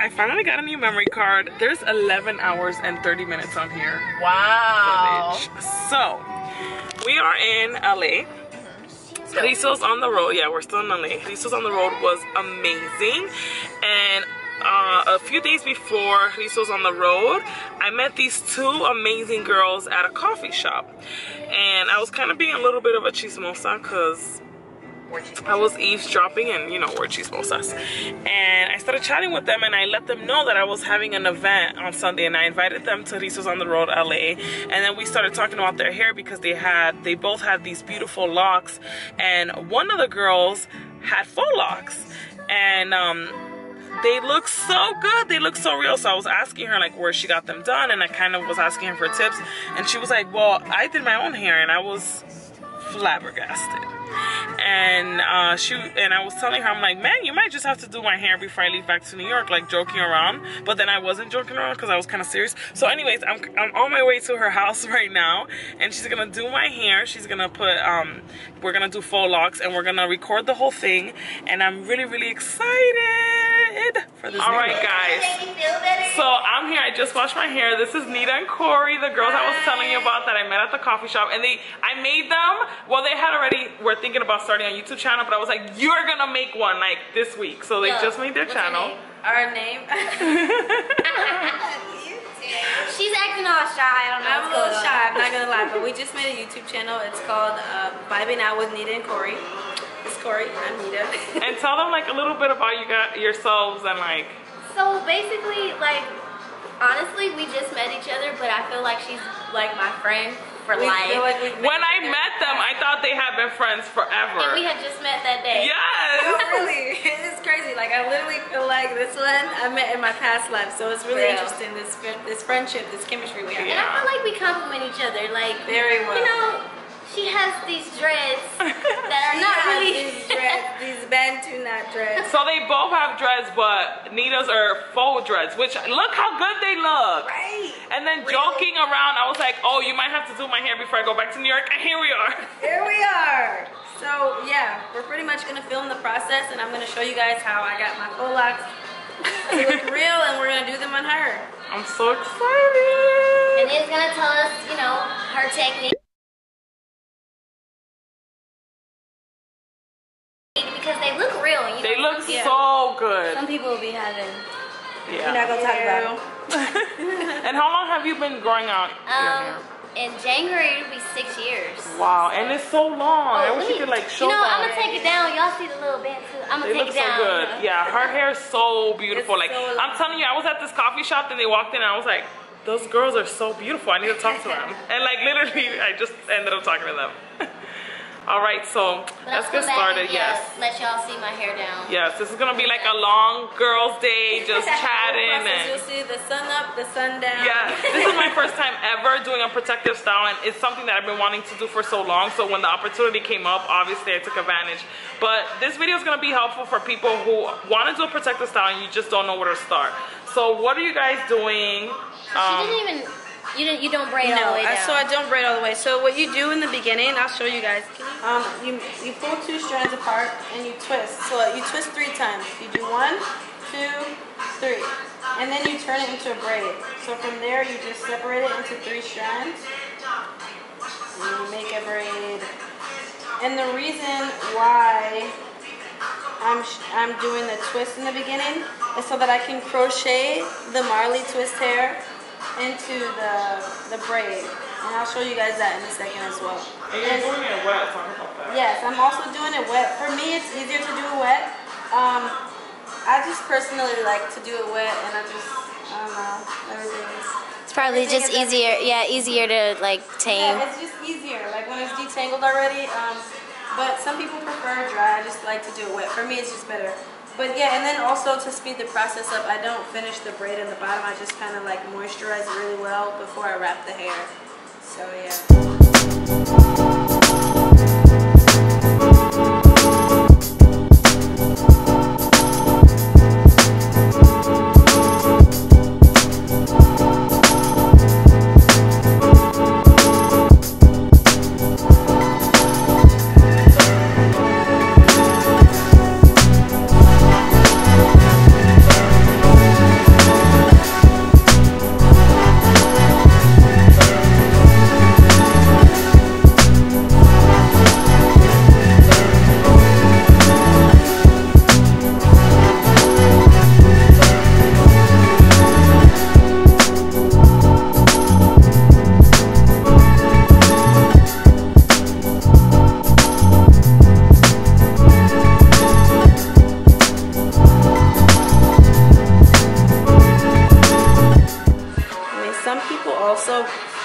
I finally got a new memory card. There's 11 hours and 30 minutes on here. Wow. Footage. So, we are in LA. Rizzo's on the road. Yeah, we're still in LA. Rizzo's on the road was amazing. And a few days before Rizzo's on the road, I met these two amazing girls at a coffee shop. And I was kind of being a little bit of a chismosa because I was eavesdropping, and you know, we're chismosas. And I started chatting with them, and I let them know that I was having an event on Sunday, and I invited them to Rizzo's on the Road, LA. And then we started talking about their hair because they both had these beautiful locks, and one of the girls had faux locks, and they look so good, they look so real. So I was asking her like where she got them done, and I kind of was asking her for tips, and she was like, well, I did my own hair, and I was flabbergasted. And I was telling her, I'm like, man, you might just have to do my hair before I leave back to New York, like joking around. But then I wasn't joking around because I was kind of serious. So anyways, I'm on my way to her house right now, and she's gonna do my hair. She's gonna put we're gonna do faux locks, and we're gonna record the whole thing, and I'm really excited for this. All right, guys, so I'm here. I just washed my hair. This is Nita and Kori, the girls I was telling you about that I met at the coffee shop, and I made them. Well, they had already were thinking about starting a YouTube channel, but I was like, you're gonna make one like this week. So they just made their channel. Our name. She's acting all shy. I don't know. I'm a little shy, I'm not gonna lie, but we just made a YouTube channel. It's called Vibing Out with Nita and Kori. It's Kori, I'm Nita. And tell them like a little bit about yourselves and like. So basically, like, honestly, we just met each other, but I feel like she's like my friend for life. When I met them, I thought they had been friends forever. And we had just met that day. Yes. No, really, it's crazy. Like, I literally feel like this one I met in my past life. So it's really interesting, this friendship, this chemistry we have. And I feel like we complement each other, like very well. You know, she has these dreads that are not really these Bantu knot dreads. So they both have dreads, but Nita's are faux dreads, which look how good they look. Right. And then joking around, I was like, oh, you might have to do my hair before I go back to New York. And here we are. Here we are. So yeah, we're pretty much gonna film the process, and I'm gonna show you guys how I got my faux locks to look real, and we're gonna do them on her. I'm so excited. And Nita's gonna tell us, you know, her technique. Because they look real. You know, they look so good. Some people will be having. We're not gonna talk about it. And how long have you been growing out your hair? In January it'll be 6 years. Wow, and it's so long. I wish you could like show them. You know, I'm gonna take it down. Y'all see the little band too. I'm gonna take it down. They look so good. Yeah, her hair is so beautiful. Like I'm telling you, I was at this coffee shop and they walked in and I was like, those girls are so beautiful. I need to talk to them. And like literally, I just ended up talking to them. All right, so let's get started. Yes. Let y'all see my hair down. Yes, this is gonna be like a long girls' day, just chatting and. You'll see the sun up, the sun down. Yeah, this is my first time ever doing a protective style, and it's something that I've been wanting to do for so long. So when the opportunity came up, obviously I took advantage. But this video is gonna be helpful for people who want to do a protective style and you just don't know where to start. So what are you guys doing? She didn't even. You don't braid all the way down. So I don't braid all the way. So what you do in the beginning, I'll show you guys. You pull 2 strands apart and you twist. So you twist 3 times. You do 1, 2, 3, and then you turn it into a braid. So from there you just separate it into 3 strands and you make a braid. And the reason why I'm doing the twist in the beginning is so that I can crochet the Marley twist hair into the braid, and I'll show you guys that in a second as well. And you're doing it wet, talk about that. Yes, I'm also doing it wet. For me, it's easier to do it wet. I just personally like to do it wet, and I don't know, it's probably just easier, easier to like tame. Yeah, it's just easier, like when it's detangled already. But some people prefer dry. I just like to do it wet. For me, it's just better. But yeah, and then also to speed the process up, I don't finish the braid in the bottom. I just kind of like moisturize it really well before I wrap the hair. So yeah.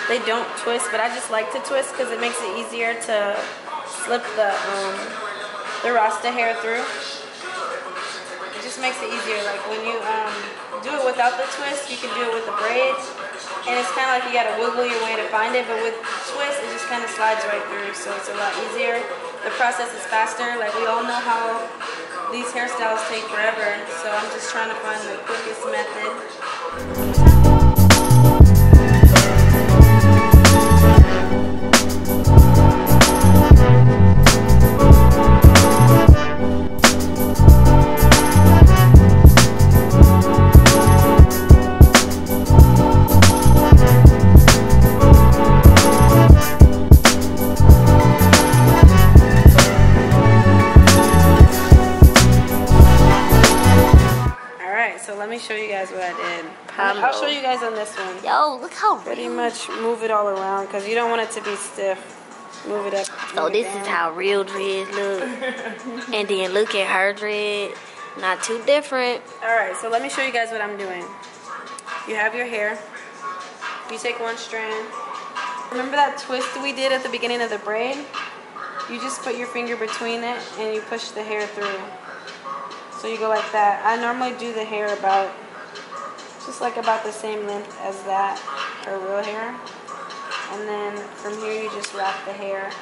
they don't twist, but I just like to twist because it makes it easier to slip the Rasta hair through. It just makes it easier. Like when you do it without the twist, you can do it with the braids, and it's kind of like you gotta wiggle your way to find it, but with twist, it just kind of slides right through, so it's a lot easier. The process is faster. Like we all know how these hairstyles take forever, so I'm just trying to find the quickest method. Show you guys what I did. I'll show you guys on this one. Yo, look how pretty much move it all around because you don't want it to be stiff. Move it up. So this is how real dreads look. And then look at her dread. Not too different. Alright, so let me show you guys what I'm doing. You have your hair. You take one strand. Remember that twist we did at the beginning of the braid? You just put your finger between it and you push the hair through. So you go like that. I normally do the hair about, just like about the same length as that, her real hair. And then from here you just wrap the hair.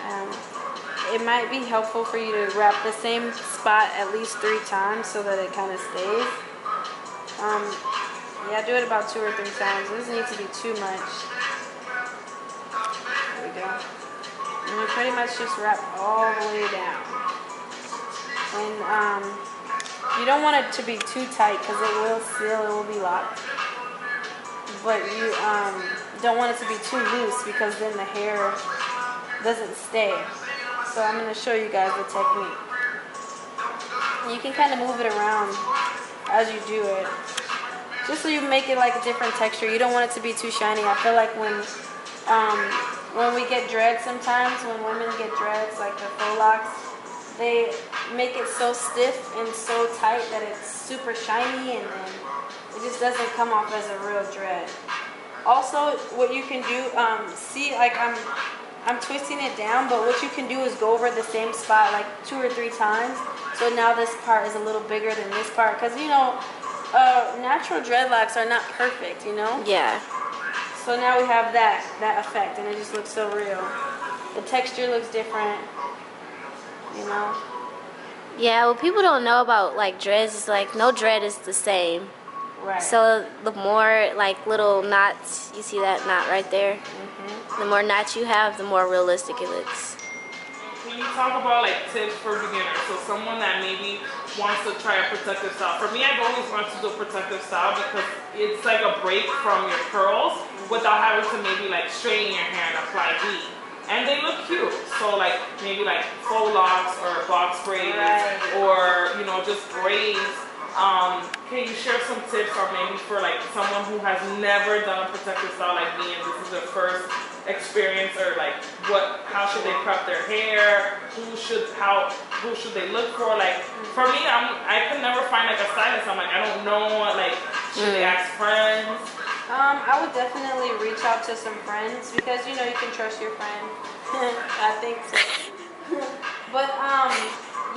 It might be helpful for you to wrap the same spot at least 3 times so that it kind of stays. Yeah, do it about 2 or 3 times. It doesn't need to be too much. There we go. And we pretty much just wrap all the way down. And you don't want it to be too tight because it will seal, it will be locked. But you don't want it to be too loose because then the hair doesn't stay. So I'm going to show you guys the technique. You can kind of move it around as you do it. Just so you make it like a different texture. You don't want it to be too shiny. I feel like when we get dreads sometimes, when women get dreads, like the faux locks, they make it so stiff and so tight that it's super shiny and then it just doesn't come off as a real dread. Also, what you can do, see, like I'm twisting it down, but what you can do is go over the same spot like 2 or 3 times. So now this part is a little bigger than this part because, you know, natural dreadlocks are not perfect, you know? Yeah. So now we have that effect and it just looks so real. The texture looks different. You know? Yeah, what people don't know about like dreads is like no dread is the same. Right. So the more like little knots, you see that knot right there? The more knots you have, the more realistic it looks. When you talk about like tips for beginners, so someone that maybe wants to try a protective style. For me, I've always wanted to do a protective style because it's like a break from your curls without having to maybe like straighten your hair and apply heat. And they look cute, so like maybe like faux locks or box braids, or you know just braids. Can you share some tips, or maybe for like someone who has never done a protective style like me and this is their first experience, or like how should they prep their hair? Who should they look for? Like for me, I could never find like a stylist. I'm like I don't know. Like should they ask friends? I would definitely reach out to some friends because you know you can trust your friend. I think so. But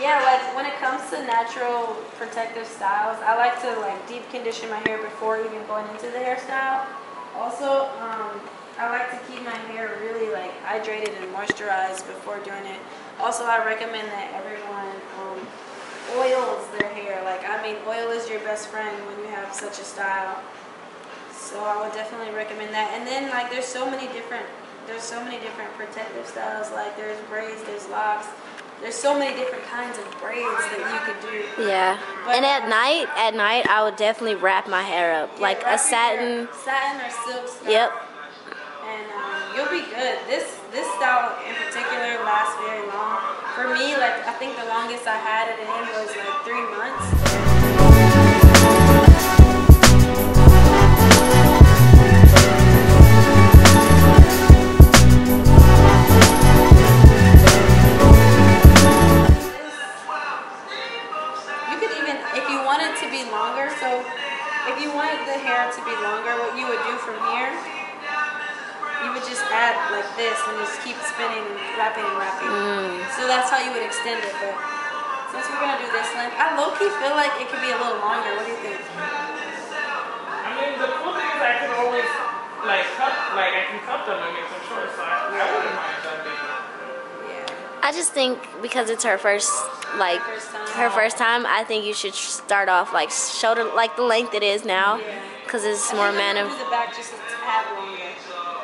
yeah, like when it comes to natural protective styles, I like to like deep condition my hair before even going into the hairstyle. Also, I like to keep my hair really like hydrated and moisturized before doing it. Also, I recommend that everyone oils their hair. Like I mean, oil is your best friend when you have such a style. So I would definitely recommend that. And then like there's so many different protective styles. Like there's braids, there's locks. There's so many different kinds of braids that you could do. Yeah. But, and at night I would definitely wrap my hair up. Yeah, like a satin. Satin or silk style. Yep. And you'll be good. This style in particular lasts very long. For me, like I think the longest I had it in was like 3 months. If you wanted the hair to be longer, what you would do from here you would just add like this and just keep spinning and wrapping and wrapping. So that's how you would extend it. But since we're gonna do this length, I low-key feel like it could be a little longer. What do you think? I mean, the cool thing is I can always like cut, like I can cut them and make them short, so I wouldn't mind that bigger. Yeah. I just think because it's her first, like, her first time, I think you should start off like show the, like the length it is now, because it's more do the back just a tad longer.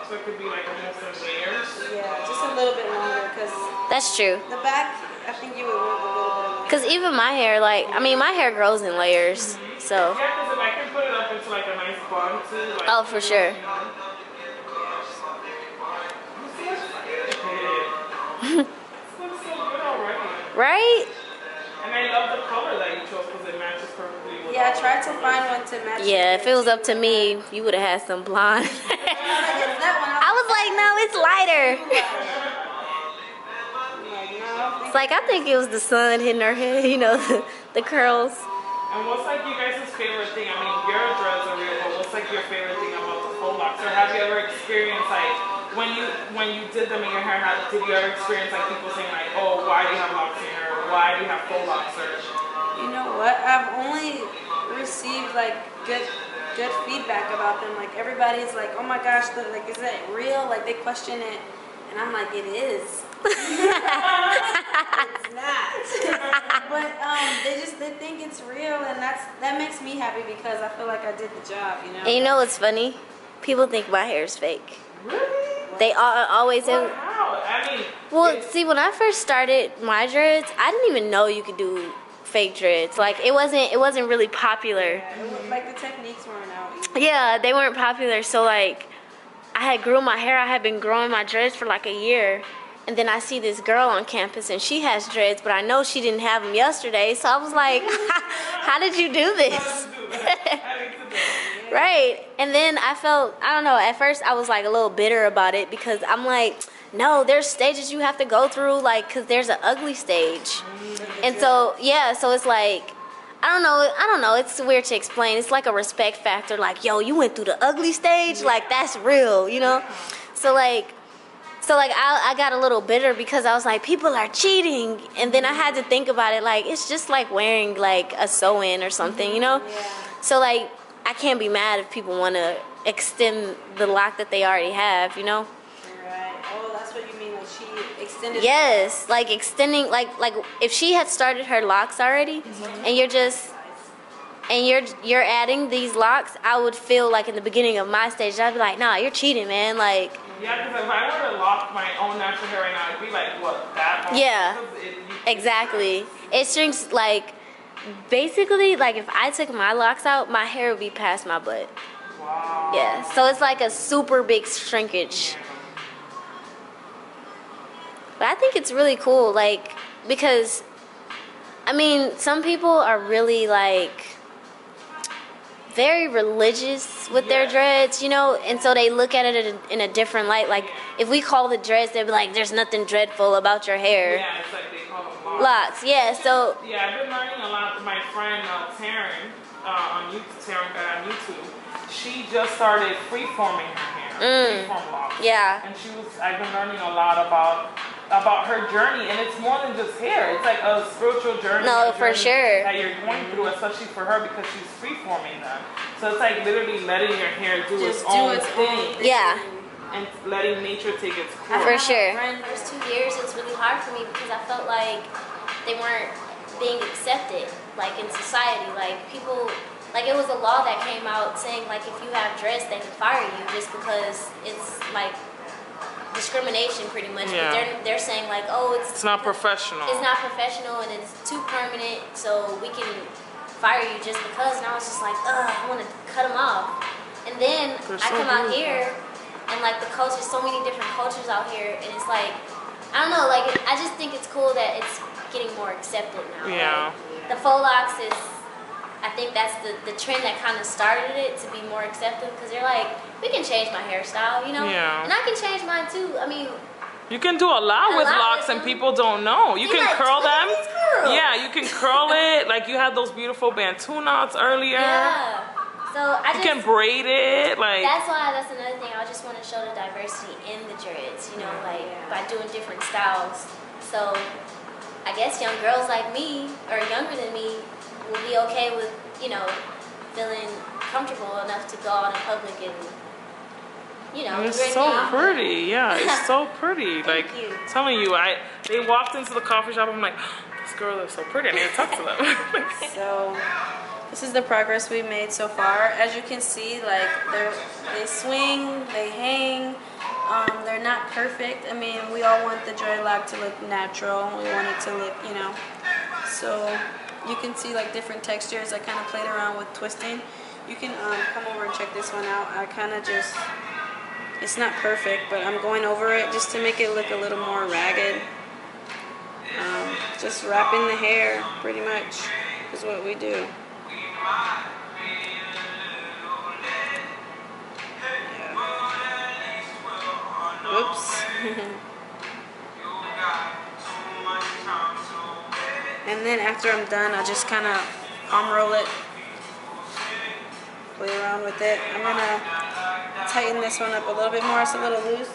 So it could be like almost in layers. Yeah, just a little bit longer, because That's true. the back, I think you would want a little bit of length. Because even my hair, like, I mean, my hair grows in layers, so. Yeah, because if I can put it up into like a nice bun too. Like, Oh, for sure. Right? And I love the color that you chose because it matches perfectly with Yeah, I tried to find one to match. Yeah, if it was up to me, you would have had some blonde. That one, I was like, no, it's lighter. no. It's like, I think it was the sun hitting her head, you know, the curls. And what's like you guys' favorite thing? I mean, your dreads are real, but what's like your favorite thing about the faux locks? Or have you ever experienced like when you did them in your hair? Did you ever experience like people saying like, oh, why do you have locks in your hair? Or why do you have faux locks? Or You know what? I've only received like good feedback about them. Like everybody's like, oh my gosh, like is that real? Like they question it, and I'm like, it is. It's not. But they think it's real, and that makes me happy because I feel like I did the job, you know. And you know what's funny? People think my hair is fake. really? They always Well, do. how? I mean, Well, see, when I first started my dreads, I didn't even know you could do fake dreads. Like it wasn't really popular. Yeah, it was, like the techniques weren't out either. Yeah, they weren't popular. So like, I had grew my hair. I had been growing my dreads for like a year. And then I see this girl on campus and she has dreads, but I know she didn't have them yesterday. So I was like, how did you do this? Right. And then I felt, I don't know, at first I was like a little bitter about it because I'm like, no, there's stages you have to go through, like, because there's an ugly stage. And so, yeah, so it's like, I don't know, it's weird to explain. It's like a respect factor, like, yo, you went through the ugly stage? Like, that's real, you know? So I got a little bitter because I was like, people are cheating. And then I had to think about it, like, it's just like wearing, like, a sew-in or something, you know? Yeah. So, like, I can't be mad if people want to extend the lock that they already have, you know? Right. Oh, that's what you mean. Like she extended. Yes, like extending, like if she had started her locks already, and you're adding these locks, I would feel like in the beginning of my stage, I'd be like, nah, you're cheating, man. Like. yeah, because if I were to lock my own natural hair right now, it'd be like what, that long? Yeah. Exactly. It shrinks like. Basically, like if I took my locks out, my hair would be past my butt. Wow. Yeah, so it's like a super big shrinkage. But I think it's really cool, like, because, I mean, some people are really, like, very religious with their dreads, you know, and so they look at it in a different light. Like, if we call the dreads, they'll be like, there's nothing dreadful about your hair. Yeah, it's like they call them Locks, yeah, so. Yeah, I've been learning a lot from my friend Taryn on YouTube. She just started free-forming her hair, free-form locks. Yeah. And I've been learning a lot about her journey, and it's more than just hair. It's like a spiritual journey. No, for sure. That you're going through, especially for her because she's free-forming them. So it's like literally letting your hair do its own thing. Yeah. And letting nature take its course. For sure. The first 2 years, it's really hard for me because I felt like they weren't being accepted, like in society. Like people, like it was a law that came out saying like if you have dreads, they can fire you just because it's like discrimination pretty much. Yeah. They're saying like, oh, it's not professional. It's not professional and it's too permanent, so we can fire you just because. And I was just like, ugh, I want to cut them off. And then I come out here. And like the culture, so many different cultures out here, and it's like, I don't know, like I just think it's cool that it's getting more accepted now. Yeah. Like, the faux locks is, I think that's the trend that kind of started it to be more accepted because they're like, we can change my hairstyle, you know? Yeah. And I can change mine too. I mean. You can do a lot with locks and people don't know. You can like, curl them. Curls. Yeah, you can curl it. Like you had those beautiful Bantu knots earlier. Yeah. So you can braid it, like. That's another thing. I just want to show the diversity in the dreads, you know, like by doing different styles. So I guess young girls like me or younger than me will be okay with, you know, feeling comfortable enough to go out in public and, you know, it's so pretty. Yeah, it's so pretty. Like telling you, they walked into the coffee shop. I'm like, this girl is so pretty. I need to talk to them. So this is the progress we made so far. As you can see, like they swing, they hang. They're not perfect. I mean, we all want the dreadlock to look natural. We want it to look, you know. So you can see like different textures. I kind of played around with twisting. You can come over and check this one out. I kind of just, it's not perfect, but I'm going over it just to make it look a little more ragged. Just wrapping the hair, pretty much, is what we do. Yeah. Whoops. And then after I'm done, I just kind of palm roll it, play around with it. I'm going to tighten this one up a little bit more. It's a little loose.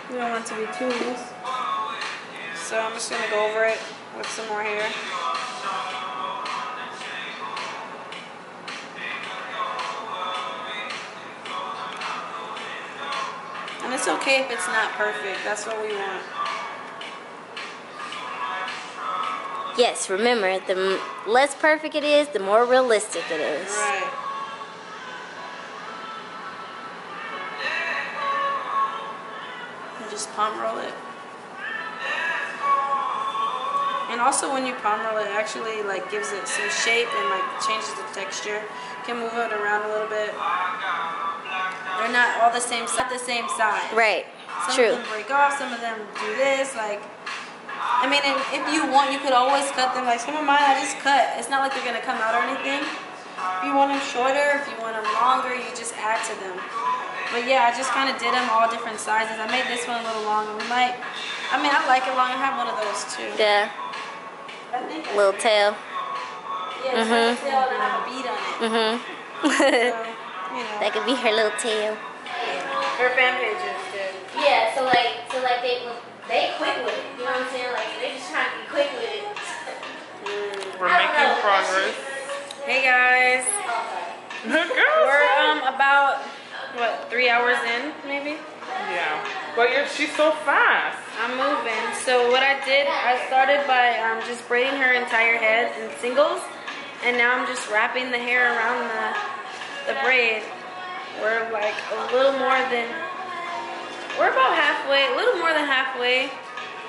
We don't want it to be too loose. So I'm just going to go over it with some more hair. And it's okay if it's not perfect. That's what we want. Yes, remember, the less perfect it is, the more realistic it is. Right. And just palm roll it. And also when you palm roll it, actually like gives it some shape and like changes the texture. You can move it around a little bit. They're not all the same size. Right. Some True. of them break off, some of them do this, like, I mean, and if you want, you could always cut them. Like some of mine, I just cut. It's not like they're gonna come out or anything. If you want them shorter, if you want them longer, you just add to them. But yeah, I just kind of did them all different sizes. I made this one a little longer. We might, I mean, I like it long. I have one of those too. Yeah. I think Little tail. Yeah, it's like a tail and I have a bead on it. So, you know. That could be her little tail. Her fan page is good. Yeah, so like they quick with it. You know what I'm saying? Like they just trying to be quick with it. We're making progress. Hey guys. We're about what, 3 hours in maybe? Yeah. But she's so fast. I'm moving. So what I did, I started by just braiding her entire head in singles, and now I'm just wrapping the hair around the braid. We're like a little more than, we're about halfway, a little more than halfway.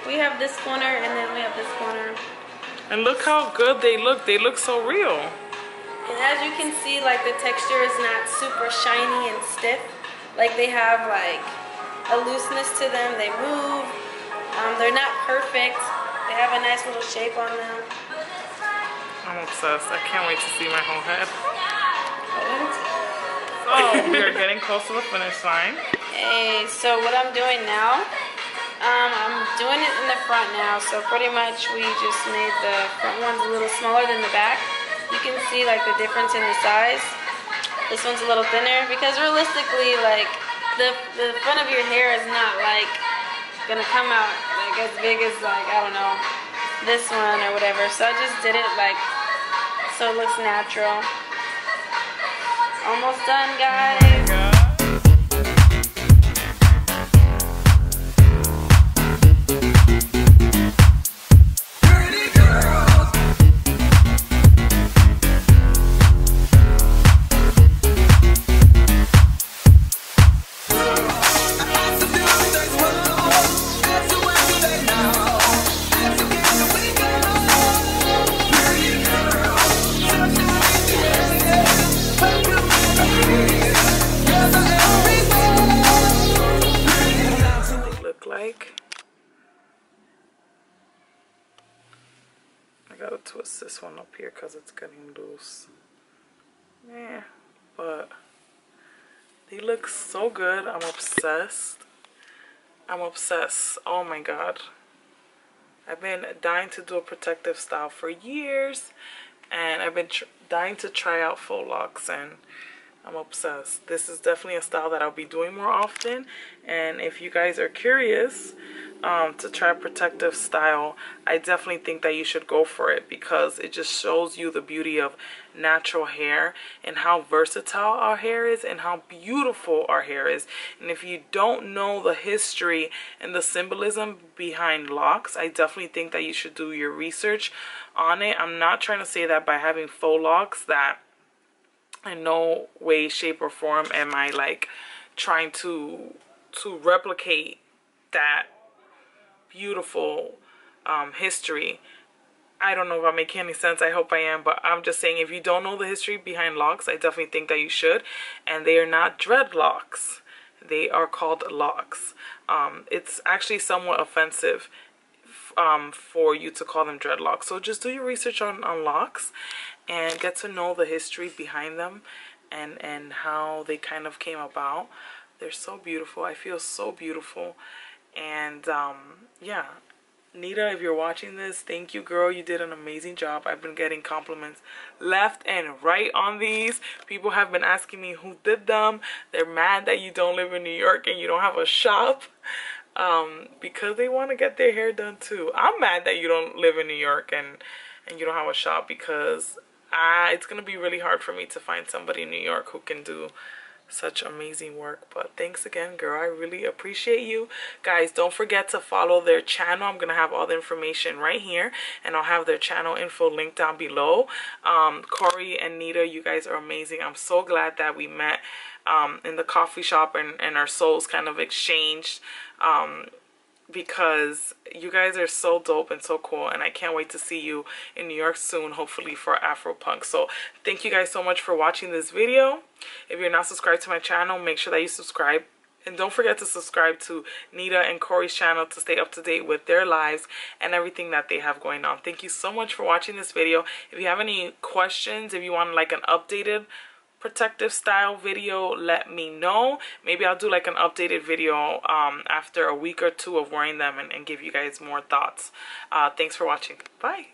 We have this corner and then we have this corner. And look how good they look. They look so real. And as you can see, like the texture is not super shiny and stiff. Like they have like a looseness to them. They move. They're not perfect. They have a nice little shape on them. I'm obsessed. I can't wait to see my whole head. Oh, we are getting close to the finish line. Hey, so what I'm doing now, I'm doing it in the front now. So pretty much we just made the front ones a little smaller than the back. You can see like the difference in the size. This one's a little thinner because realistically, like the front of your hair is not like gonna come out like as big as like, I don't know, this one or whatever. So I just did it like so it looks natural. Almost done, guys. Oh my God. This one up here because it's getting loose. Yeah, but they look so good. I'm obsessed. I'm obsessed. Oh my God. I've been dying to do a protective style for years, and I've been dying to try out FAUX LOCS, and I'm obsessed. This is definitely a style that I'll be doing more often. And if you guys are curious to try protective style, I definitely think that you should go for it, because it just shows you the beauty of natural hair and how versatile our hair is and how beautiful our hair is. And if you don't know the history and the symbolism behind locks, I definitely think that you should do your research on it. I'm not trying to say that by having faux locks that in no way, shape, or form am I like trying to replicate that beautiful history. I don't know if I'm making any sense. I hope I am, but I'm just saying, if you don't know the history behind locks, I definitely think that you should. And they are not dreadlocks. They are called locks. It's actually somewhat offensive for you to call them dreadlocks. So just do your research on locks and get to know the history behind them and how they kind of came about. They're so beautiful. I feel so beautiful. And yeah, Nita, if you're watching this, thank you, girl. You did an amazing job. I've been getting compliments left and right on these. People have been asking me who did them. They're mad that you don't live in New York and you don't have a shop, because they want to get their hair done too. I'm mad that you don't live in New York and you don't have a shop, because it's going to be really hard for me to find somebody in New York who can do such amazing work. But thanks again, girl. I really appreciate you. Guys, don't forget to follow their channel. I'm gonna have all the information right here, and I'll have their channel info linked down below. Kori and Nita, you guys are amazing. I'm so glad that we met in the coffee shop and our souls kind of exchanged, because you guys are so dope and so cool, and I can't wait to see you in New York soon, hopefully for Afropunk. So thank you guys so much for watching this video. If you're not subscribed to my channel, make sure that you subscribe, and don't forget to subscribe to Nita and Kori's channel to stay up to date with their lives and everything that they have going on. Thank you so much for watching this video. If you have any questions, if you want like an updated protective style video, let me know. Maybe I'll do like an updated video after a week or two of wearing them and give you guys more thoughts. Thanks for watching. Bye.